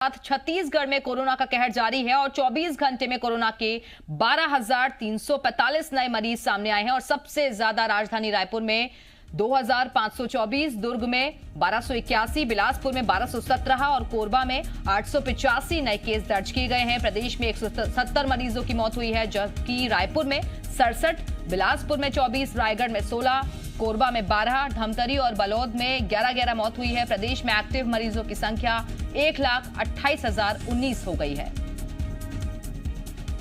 छत्तीसगढ़ में कोरोना का कहर जारी है और 24 घंटे में कोरोना के 12,345 नए मरीज सामने आए हैं और सबसे ज्यादा राजधानी रायपुर में 2,524, दुर्ग में 1281, बिलासपुर में 1217 और कोरबा में 885 नए केस दर्ज किए गए हैं। प्रदेश में 170 मरीजों की मौत हुई है, जबकि रायपुर में 67, बिलासपुर में 24, रायगढ़ में 16, कोरबा में 12, धमतरी और बलौद में 11-11 मौत हुई है। प्रदेश में एक्टिव मरीजों की संख्या 1,28,019 हो गई है।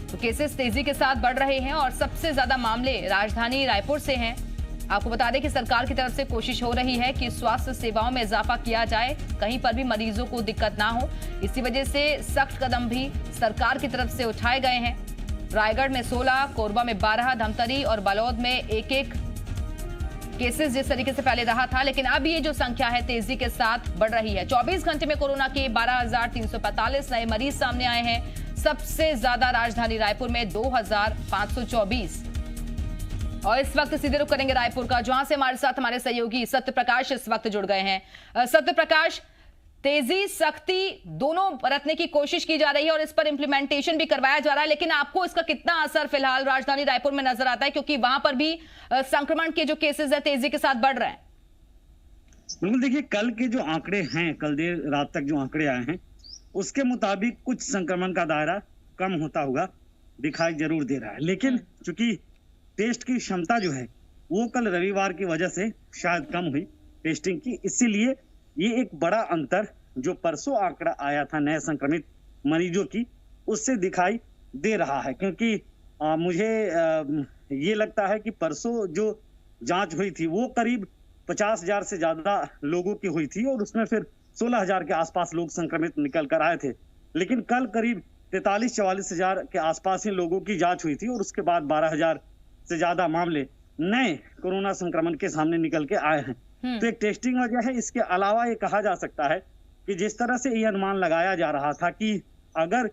तो केसेस तेजी के साथ बढ़ रहे हैं और सबसे ज्यादा मामले राजधानी रायपुर से हैं। आपको बता दें कि सरकार की तरफ से कोशिश हो रही है कि स्वास्थ्य सेवाओं में इजाफा किया जाए, कहीं पर भी मरीजों को दिक्कत ना हो। इसी वजह से सख्त कदम भी सरकार की तरफ से उठाए गए हैं। रायगढ़ में 16, कोरबा में 12, धमतरी और बलौद में एक केसेस जिस तरीके से पहले रहा था, लेकिन अब ये जो संख्या है तेजी के साथ बढ़ रही है। 24 घंटे में कोरोना के 12,345 नए मरीज सामने आए हैं। सबसे ज्यादा राजधानी रायपुर में 2,524। और इस वक्त सीधे रुख करेंगे रायपुर का, जहां से हमारे साथ हमारे सहयोगी सत्य प्रकाश इस वक्त जुड़ गए हैं। सत्य प्रकाश, तेजी सख्ती दोनों बरतने की कोशिश की जा रही है और इस पर इंप्लीमेंटेशन भी करवाया जा रहा है, लेकिन आपको इसका कितना असर फिलहाल राजधानी रायपुर में नजर आता है, क्योंकि वहां पर भी संक्रमण के जो केसेस है तेजी के साथ बढ़ रहे हैं? बिल्कुल, देखिए कल के जो आंकड़े हैं, कल देर रात तक जो आंकड़े आए हैं उसके मुताबिक कुछ संक्रमण का दायरा कम होता हुआ दिखाई जरूर दे रहा है, लेकिन चूंकि टेस्ट की क्षमता जो है वो कल रविवार की वजह से शायद कम हुई टेस्टिंग की, इसीलिए ये एक बड़ा अंतर जो परसों आंकड़ा आया था नए संक्रमित मरीजों की उससे दिखाई दे रहा है। क्योंकि मुझे ये लगता है कि परसों जो जांच हुई थी वो करीब 50,000 से ज्यादा लोगों की हुई थी और उसमें फिर 16,000 के आसपास लोग संक्रमित निकल कर आए थे, लेकिन कल करीब 43-44 हजार के आसपास ही लोगों की जांच हुई थी और उसके बाद 12,000 से ज्यादा मामले नए कोरोना संक्रमण के सामने निकल के आए हैं। तो एक टेस्टिंग वजह है। इसके अलावा ये कहा जा सकता है कि जिस तरह से ये अनुमान लगाया जा रहा था कि अगर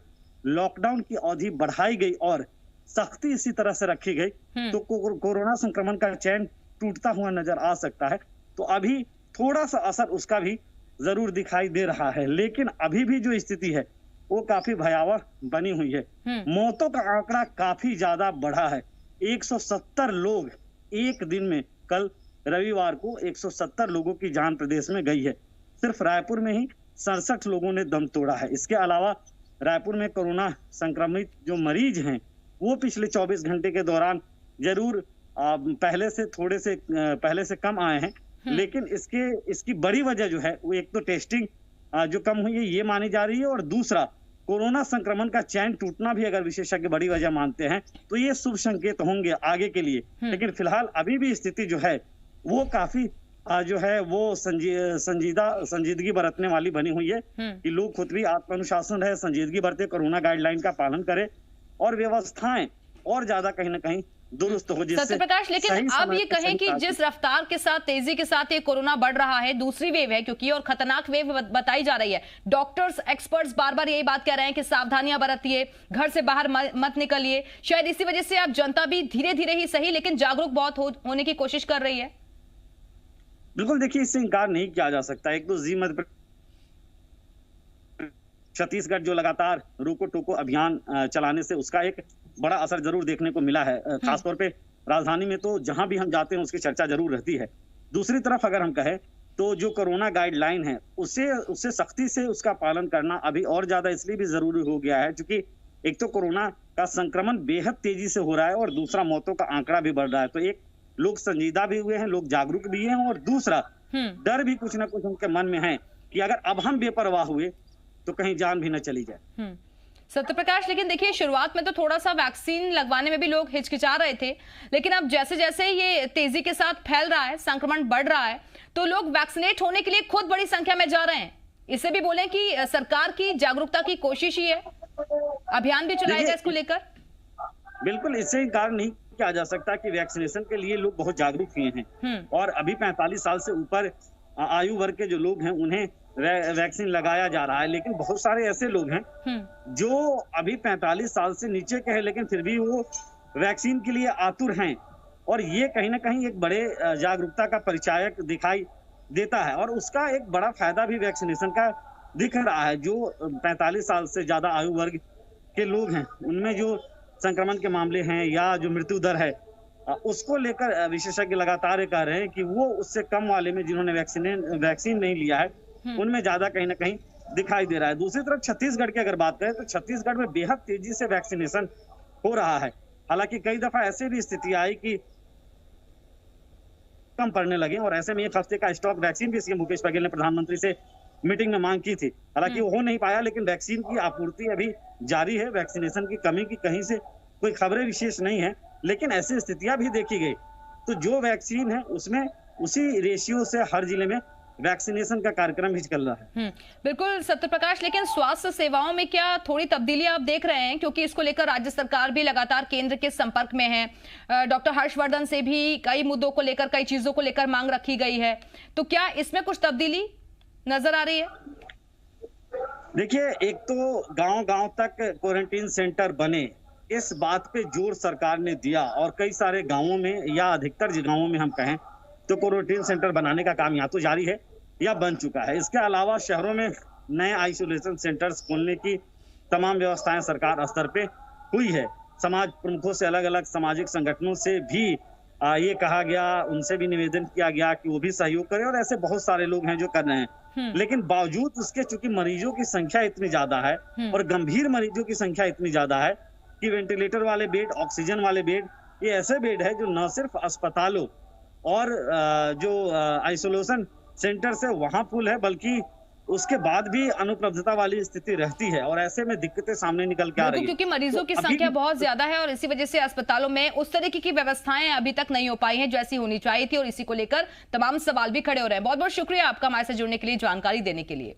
लॉकडाउन की अवधि बढ़ाई गई और सख्ती इसी तरह से रखी गई तो कोरोना संक्रमण का चैन टूटता हुआ नजर आ सकता है। तो अभी थोड़ा सा असर उसका भी जरूर दिखाई दे रहा है, लेकिन अभी भी जो स्थिति है वो काफी भयावह बनी हुई है। मौतों का आंकड़ा काफी ज्यादा बढ़ा है। 170 लोग एक दिन में, कल रविवार को 170 लोगों की जान प्रदेश में गई है। सिर्फ रायपुर में ही 67 लोगों ने दम तोड़ा है। इसके अलावा रायपुर में कोरोना संक्रमित जो मरीज हैं वो पिछले 24 घंटे के दौरान जरूर पहले से कम आए हैं, लेकिन इसकी बड़ी वजह जो है वो एक तो टेस्टिंग जो कम हुई है ये मानी जा रही है, और दूसरा कोरोना संक्रमण का चैन टूटना भी अगर विशेषज्ञ बड़ी वजह मानते हैं तो ये शुभ संकेत होंगे आगे के लिए। लेकिन फिलहाल अभी भी स्थिति जो है वो काफी जो है वो संजीदगी बरतने वाली बनी हुई है कि लोग खुद भी आत्मानुशासन रहे, संजीदगी बरते, कोरोना गाइडलाइन का पालन करें और व्यवस्थाएं और ज्यादा कहीं ना कहीं दुरुस्त हो। सत्य प्रकाश, लेकिन अब ये कहें कि जिस रफ्तार के साथ, तेजी के साथ ये कोरोना बढ़ रहा है, दूसरी वेव है क्योंकि, और खतरनाक वेव बताई जा रही है। डॉक्टर्स, एक्सपर्ट्स बार बार यही बात कह रहे हैं कि सावधानियां बरतिए, घर से बाहर मत निकलिए। शायद इसी वजह से अब जनता भी धीरे धीरे ही सही लेकिन जागरूक बहुत होने की कोशिश कर रही है। बिल्कुल, देखिए इससे इनकार नहीं किया जा सकता। एक तो जी मध्य छत्तीसगढ़ जो लगातार रोको टोको अभियान चलाने से उसका एक बड़ा असर जरूर देखने को मिला है। खासतौर पे राजधानी में तो जहां भी हम जाते हैं उसकी चर्चा जरूर रहती है। दूसरी तरफ अगर हम कहें तो जो कोरोना गाइडलाइन है उससे सख्ती से उसका पालन करना अभी और ज्यादा इसलिए भी जरूरी हो गया है क्योंकि एक तो कोरोना का संक्रमण बेहद तेजी से हो रहा है और दूसरा मौतों का आंकड़ा भी बढ़ रहा है। तो एक, लोग संजीदा भी हुए हैं, लोग जागरूक भी हैं, और दूसरा डर भी कुछ ना कुछ उनके मन में है कि अगर अब हम बेपरवाह हुए तो कहीं जान भी न चली जाए। सत्य प्रकाश, लेकिन देखिए शुरुआत में तो थोड़ा सा वैक्सीन लगवाने में भी लोग हिचकिचा रहे थे, लेकिन अब जैसे जैसे ये तेजी के साथ फैल रहा है, संक्रमण बढ़ रहा है, तो लोग वैक्सीनेट होने के लिए खुद बड़ी संख्या में जा रहे हैं। इसे भी बोले कि सरकार की जागरूकता की कोशिश ही है, अभियान भी चलाया जाए इसको लेकर। बिल्कुल, इससे इनकार नहीं किया जा सकता कि वैक्सीनेशन के लिए लोग बहुत जागरूक हुए हैं और अभी 45 साल से ऊपर आयु वर्ग के जो लोग हैं उन्हें वैक्सीन लगाया जा रहा है, लेकिन बहुत सारे ऐसे लोग हैं जो अभी 45 साल से नीचे के हैं लेकिन फिर भी वो वैक्सीन के लिए आतुर हैं, और ये कहीं ना कहीं एक बड़े जागरूकता का परिचायक दिखाई देता है। और उसका एक बड़ा फायदा भी वैक्सीनेशन का दिख रहा है। जो 45 साल से ज्यादा आयु वर्ग के लोग हैं, उनमें जो संक्रमण के मामले हैं या जो मृत्यु दर है, उसको लेकर विशेषज्ञ लगातार ये कह रहे हैं कि वो उससे कम वाले में जिन्होंने वैक्सीन नहीं लिया है, उनमें ज्यादा कहीं ना कहीं दिखाई दे रहा है। दूसरी तरफ छत्तीसगढ़ की अगर बात करें तो छत्तीसगढ़ में बेहद तेजी से वैक्सीनेशन हो रहा है। हालांकि कई दफा ऐसी भी स्थिति आई कि कम पड़ने लगे और ऐसे में एक हफ्ते का स्टॉक वैक्सीन भी सीएम भूपेश बघेल ने प्रधानमंत्री से मीटिंग में मांग की थी। हालांकि वो हो नहीं पाया, लेकिन वैक्सीन की आपूर्ति अभी जारी है। वैक्सीनेशन की कमी की कहीं से कोई खबरें विशेष नहीं है, लेकिन ऐसी स्थितियां भी देखी गई। तो जो वैक्सीन है उसमें उसी रेशियो से हर जिले में वैक्सीनेशन का कार्यक्रम भी चल रहा है। बिल्कुल सत्य प्रकाश, लेकिन स्वास्थ्य सेवाओं में क्या थोड़ी तब्दीली आप देख रहे हैं? क्योंकि इसको लेकर राज्य सरकार भी लगातार केंद्र के संपर्क में है। डॉक्टर हर्षवर्धन से भी कई मुद्दों को लेकर, कई चीजों को लेकर मांग रखी गई है। तो क्या इसमें कुछ तब्दीली नजर आ रही है? देखिए, एक तो गांव-गांव तक क्वारंटीन सेंटर बने, इस बात पे जोर सरकार ने दिया और कई सारे गांवों में या अधिकतर गांवों में हम कहें तो क्वारंटीन सेंटर बनाने का काम या तो जारी है या बन चुका है। इसके अलावा शहरों में नए आइसोलेशन सेंटर्स खोलने की तमाम व्यवस्थाएं सरकार स्तर पे हुई है। समाज प्रमुखों से, अलग अलग सामाजिक संगठनों से भी ये कहा गया, उनसे भी निवेदन किया गया कि वो भी सहयोग करें और ऐसे बहुत सारे लोग हैं जो कर रहे हैं। लेकिन बावजूद उसके चूंकि मरीजों की संख्या इतनी ज्यादा है और गंभीर मरीजों की संख्या इतनी ज्यादा है कि वेंटिलेटर वाले बेड, ऑक्सीजन वाले बेड, ये ऐसे बेड है जो न सिर्फ अस्पतालों और जो आइसोलेशन सेंटर से वहां फुल है, बल्कि उसके बाद भी अनुपलब्धता वाली स्थिति रहती है और ऐसे में दिक्कतें सामने निकल के आ रही है। क्योंकि मरीजों की संख्या बहुत ज्यादा है और इसी वजह से अस्पतालों में उस तरीके की व्यवस्थाएं अभी तक नहीं हो पाई हैं जैसी होनी चाहिए थी, और इसी को लेकर तमाम सवाल भी खड़े हो रहे हैं। बहुत बहुत शुक्रिया आपका हमारे साथ जुड़ने के लिए, जानकारी देने के लिए।